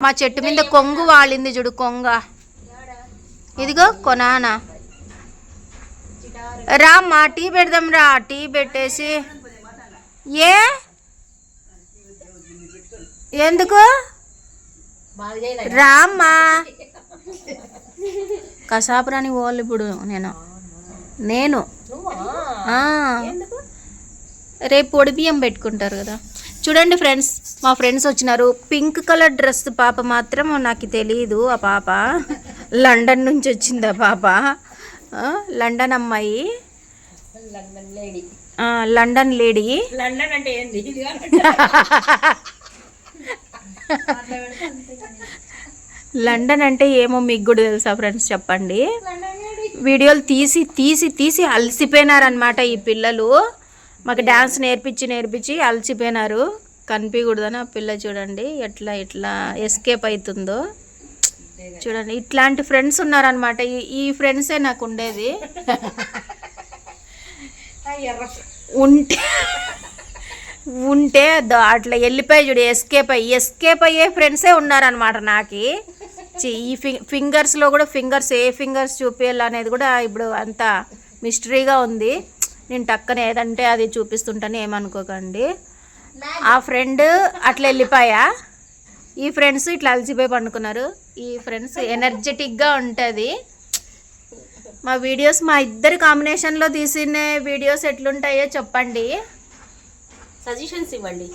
మా చెట్టు మీద కొంగు వాలింది చూడు, కొంగ. ఇదిగో కొనానా. రామ్మా టీ పెడదాం రా. టీ పెట్టేసి ఏ ఎందుకు రామ్మా. కసాపురాని పోవాలి ఇప్పుడు నేను రేపు పొడి బియ్యం పెట్టుకుంటారు కదా. చూడండి ఫ్రెండ్స్, మా ఫ్రెండ్స్ వచ్చినారు. పింక్ కలర్ డ్రెస్ పాప మాత్రం నాకు తెలియదు. ఆ పాప లండన్ నుంచి వచ్చింది. ఆ పాప లండన్ అమ్మాయి, లండన్ లేడీ. లండన్ అంటే ఏంది? లండన్ అంటే ఏమో మీకు కూడా తెలుసా ఫ్రెండ్స్? చెప్పండి. వీడియోలు తీసి తీసి తీసి అలసిపోయినారనమాట ఈ పిల్లలు. మాకు డ్యాన్స్ నేర్పించి అలసిపోయినారు. కనిపించకూడదని ఆ పిల్ల చూడండి ఎట్లా ఎట్లా ఎస్కేప్ అవుతుందో చూడండి. ఇట్లాంటి ఫ్రెండ్స్ ఉన్నారనమాట. ఈ ఫ్రెండ్సే నాకు ఉండేది. ఉంటే అట్లా వెళ్ళిపోయి చూడు, ఎస్కేప్ అయ్యే ఫ్రెండ్సే ఉన్నారనమాట నాకు. ఈ ఫింగర్స్లో కూడా ఏ ఫింగర్స్ చూపించాలనేది కూడా ఇప్పుడు అంత మిస్టరీగా ఉంది. నేను టక్కన ఏదంటే అది చూపిస్తుంటాను, ఏమనుకోకండి. ఆ ఫ్రెండ్ అట్లా వెళ్ళిపోయా. ఈ ఫ్రెండ్స్ ఇట్లా అలసిపోయి పండుకున్నారు. ఈ ఫ్రెండ్స్ ఎనర్జెటిక్గా ఉంటుంది. మా వీడియోస్ మా ఇద్దరి కాంబినేషన్లో తీసిన వీడియోస్ ఎట్లుంటాయో చెప్పండి, సజెషన్స్ ఇవ్వండి.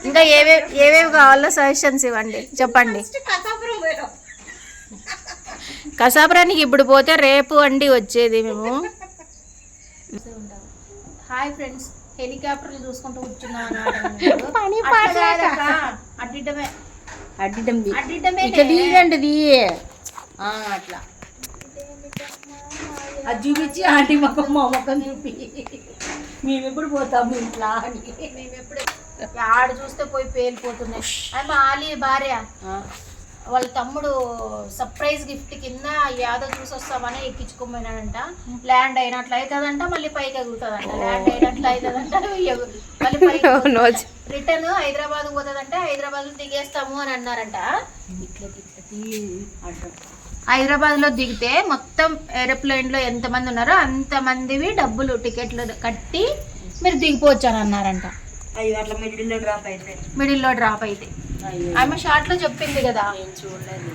ఇంకా ఏవేవి కావాలో సజెషన్స్ ఇవ్వండి, చెప్పండి. కసాపురానికి ఇప్పుడు పోతే రేపు అండి వచ్చేది మేము. హాయ్ ఫ్రెండ్స్, హెలికాప్టర్లు చూసుకుంటూ కూర్చున్నాం అట్లా అది చూపించి ఆంటీ మొక్కం మా మొక్కం చూపి మేము ఎప్పుడు పోతాము ఇంట్లో అని. మేము ఎప్పుడు ఆడ చూస్తే పోయి పేలిపోతున్నాయి. అది మా ఆలీ భార్య, వాళ్ళ తమ్ముడు సర్ప్రైజ్ గిఫ్ట్ కింద యాదో చూసి వస్తామని ఎక్కించుకోపోయినాడంట. ల్యాండ్ అయినట్లు అవుతుందంట, మళ్ళీ పైకి ఎగురుతుందంట. ల్యాండ్ అయినట్లు అవుతుందంట, మళ్ళీ పైకి రిటర్న్ హైదరాబాద్ పోతుందంటే హైదరాబాద్లో దిగేస్తాము అని అన్నారంట. హైదరాబాద్లో దిగితే మొత్తం ఏరోప్లేన్లో ఎంతమంది ఉన్నారో అంతమందివి డబ్బులు టికెట్లు కట్టి మీరు దిగిపోవచ్చు అని అన్నారంట. అట్లా మిడిల్లో డ్రాప్ అయితే ఆమె షార్ట్లో చెప్పింది కదా.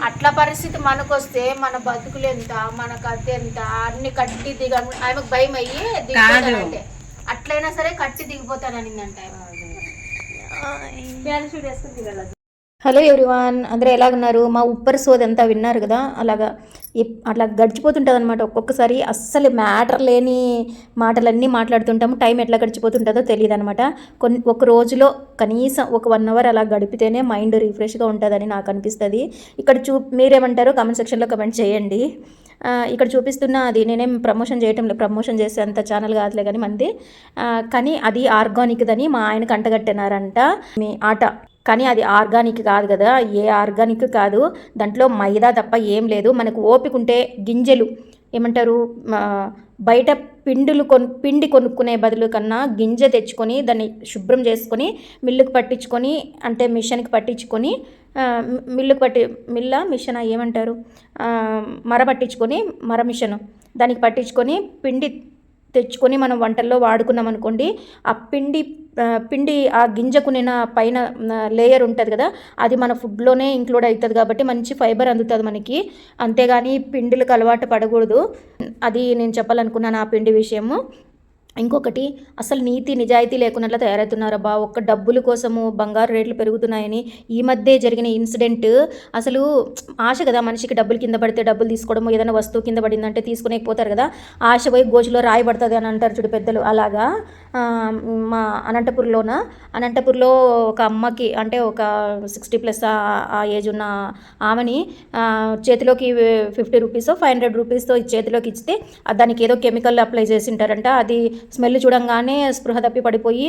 అట్లా పరిస్థితి మనకు వస్తే మన బతుకులు ఎంత, మన కత్తి ఎంత, అన్ని కట్టి దిగ ఆమెకు భయం అయ్యి దిగిపోతానంటే అట్లయినా సరే కట్టి దిగిపోతాననిందంట. హలో ఎవ్రీవాన్, అందరూ ఎలాగున్నారు? మా ఉప్పర్ సోది అంతా విన్నారు కదా. అట్లా గడిచిపోతుంటుంది అనమాట. ఒక్కొక్కసారి అస్సలు మ్యాటర్ లేని మాటలన్నీ మాట్లాడుతుంటాము. టైం ఎట్లా గడిచిపోతుంటుందో తెలియదు అనమాట. ఒక రోజులో కనీసం ఒక 1 అవర్ అలా గడిపితేనే మైండ్ రిఫ్రెష్గా ఉంటుందని నాకు అనిపిస్తుంది. ఇక్కడ మీరేమంటారో కామెంట్ సెక్షన్లో కమెంట్ చేయండి. ఇక్కడ చూపిస్తున్న అది నేనేం ప్రమోషన్ చేయటం లేదు, ప్రమోషన్ చేసే అంత ఛానల్ కాదులే కానీ మంది. కానీ అది ఆర్గానిక్దని మా ఆయనకు అంటగట్టినారంట మీ ఆట. కానీ అది ఆర్గానిక్ కాదు కదా, ఏ ఆర్గానిక్ కాదు. దాంట్లో మైదా తప్ప ఏం లేదు. మనకు ఓపిక ఉంటే గింజలు ఏమంటారు, బయట పిండి కొనుక్కునే బదులు కన్నా గింజ తెచ్చుకొని దాన్ని శుభ్రం చేసుకొని మిల్లుకు పట్టించుకొని, అంటే మిషన్కి పట్టించుకొని, మిషన్ ఏమంటారు, మర పట్టించుకొని, మర మిషను దానికి పట్టించుకొని పిండి తెచ్చుకొని మనం వంటల్లో వాడుకున్నాం అనుకోండి. ఆ పిండి ఆ గింజకునిన పైన లేయర్ ఉంటుంది కదా, అది మన ఫుడ్లోనే ఇంక్లూడ్ అవుతుంది కాబట్టి మంచి ఫైబర్ అందుతుంది మనకి. అంతేగాని పిండిలకు అలవాటు పడకూడదు. అది నేను చెప్పాలనుకున్నాను ఆ పిండి విషయము. ఇంకొకటి, అసలు నీతి నిజాయితీ లేకున్నట్లు తయారవుతున్నారబ్బా. ఒక్క డబ్బుల కోసము బంగారు రేట్లు పెరుగుతున్నాయని ఈ మధ్య జరిగిన ఇన్సిడెంట్. అసలు ఆశ కదా మనిషికి, డబ్బులు కింద పడితే డబ్బులు తీసుకోవడము, ఏదైనా వస్తువు కింద పడిందంటే తీసుకునేకపోతారు కదా. ఆశ పోయి గోజులో రాయి పడుతుంది అని అంటారు చూడు పెద్దలు. అలాగా మా అనంతపూర్లో ఒక అమ్మకి, అంటే ఒక 60+ ఆ ఏజ్ ఉన్న ఆమెని చేతిలోకి 50 రూపీసో 500 రూపీస్తో చేతిలోకి ఇస్తే దానికి ఏదో కెమికల్ అప్లై చేసి ఉంటారంట. అది స్మెల్ చూడంగానే స్పృహ తప్పి పడిపోయి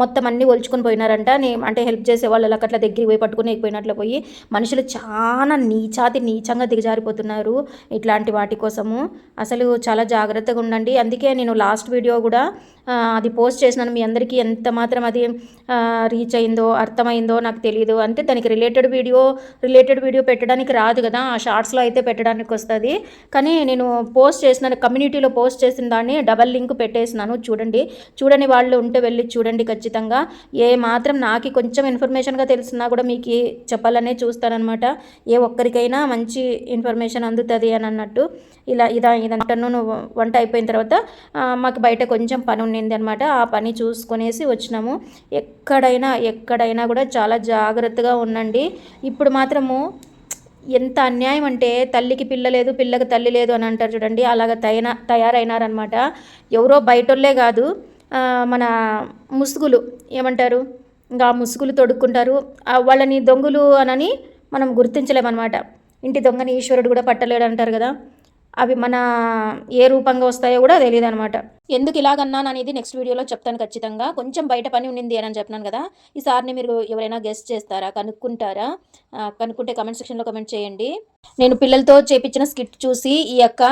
మొత్తం అన్నీ ఒలుచుకొని పోయినారంట. అంటే హెల్ప్ చేసే వాళ్ళు అట్లా దగ్గరికి పోయి పట్టుకుని పోయినట్లు పోయి మనుషులు చాలా నీచంగా దిగజారిపోతున్నారు ఇట్లాంటి వాటి కోసము. అసలు చాలా జాగ్రత్తగా ఉండండి. అందుకే నేను లాస్ట్ వీడియో కూడా అది పోస్ట్ చేసినాను. మీ అందరికీ ఎంత మాత్రం అది రీచ్ అయిందో అర్థమైందో నాకు తెలియదు. అంటే దానికి రిలేటెడ్ వీడియో పెట్టడానికి రాదు కదా, ఆ షార్ట్స్లో అయితే పెట్టడానికి వస్తుంది. కానీ నేను పోస్ట్ చేసినాను, కమ్యూనిటీలో పోస్ట్ చేసిన దాన్ని డబల్ లింక్ పెట్టేసినాను. చూడని వాళ్ళు ఉంటే వెళ్ళి చూడండి ఖచ్చితంగా. ఏ మాత్రం నాకు కొంచెం ఇన్ఫర్మేషన్గా తెలిసినా కూడా మీకు చెప్పాలనే చూస్తానన్నమాట. ఏ ఒక్కరికైనా మంచి ఇన్ఫర్మేషన్ అందుతుంది అని అన్నట్టు. ఇదంతా వంట అయిపోయిన తర్వాత మాకు బయట కొంచెం పని ఉండింది అనమాట. ఆ పని చూసుకొనేసి వచ్చినాము. ఎక్కడైనా కూడా చాలా జాగ్రత్తగా ఉండండి. ఇప్పుడు మాత్రము ఎంత అన్యాయం అంటే తల్లికి పిల్ల లేదు, పిల్లకి తల్లి లేదు అని అంటారు చూడండి, అలాగ తయారైనారనమాట. ఎవరో బయటోళ్ళే కాదు, మన ముసుగులు ఏమంటారు, ఇంకా ముసుగులు తొడుక్కుంటారు. వాళ్ళని దొంగలు అనని మనం గుర్తించలేమన్నమాట. ఇంటి దొంగని ఈశ్వరుడు కూడా పట్టలేడు అంటారు కదా, అవి మన ఏ రూపంగా వస్తాయో కూడా తెలియదు అనమాట. ఎందుకు ఇలాగన్నాను అనేది నెక్స్ట్ వీడియోలో చెప్తాను ఖచ్చితంగా. కొంచెం బయట పని ఉండింది అని చెప్పినాను కదా, ఈసారిని మీరు ఎవరైనా గెస్ట్ చేస్తారా, కనుక్కుంటారా? కనుక్కుంటే కమెంట్ సెక్షన్లో కమెంట్ చేయండి. నేను పిల్లలతో చేపించిన స్కిట్ చూసి ఈ యొక్క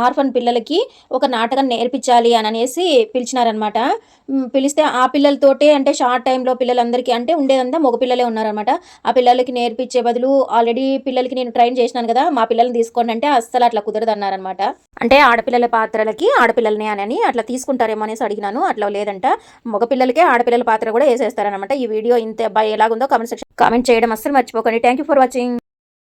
ఆర్ఫన్ పిల్లలకి ఒక నాటకం నేర్పించాలి అని అనేసి పిలిచినారనమాట. పిలిస్తే ఆ పిల్లలతోటే, అంటే షార్ట్ టైంలో పిల్లలందరికీ అంటే ఉండేదంతా మగ పిల్లలే ఉన్నారనమాట. ఆ పిల్లలకి నేర్పించే బదులు ఆల్రెడీ పిల్లలకి నేను ట్రైన్ చేసినాను కదా, మా పిల్లల్ని తీసుకోండి అంటే అస్సలు అట్లా కుదరదన్నారనమాట. అంటే ఆడపిల్లల పాత్రలకి ఆడపిల్లల్ని అని అట్లా తీసుకుంటారేమో అనేసి అడిగినాను. అట్లా లేదంట, మగపిల్లలకే ఆడపిల్లల పాత్ర కూడా వేసేస్తారనమాట. ఈ వీడియో ఇంత ఎలాగుందో కామెంట్ చేయడం అస్సలు మర్చిపోకండి. Thank you for watching.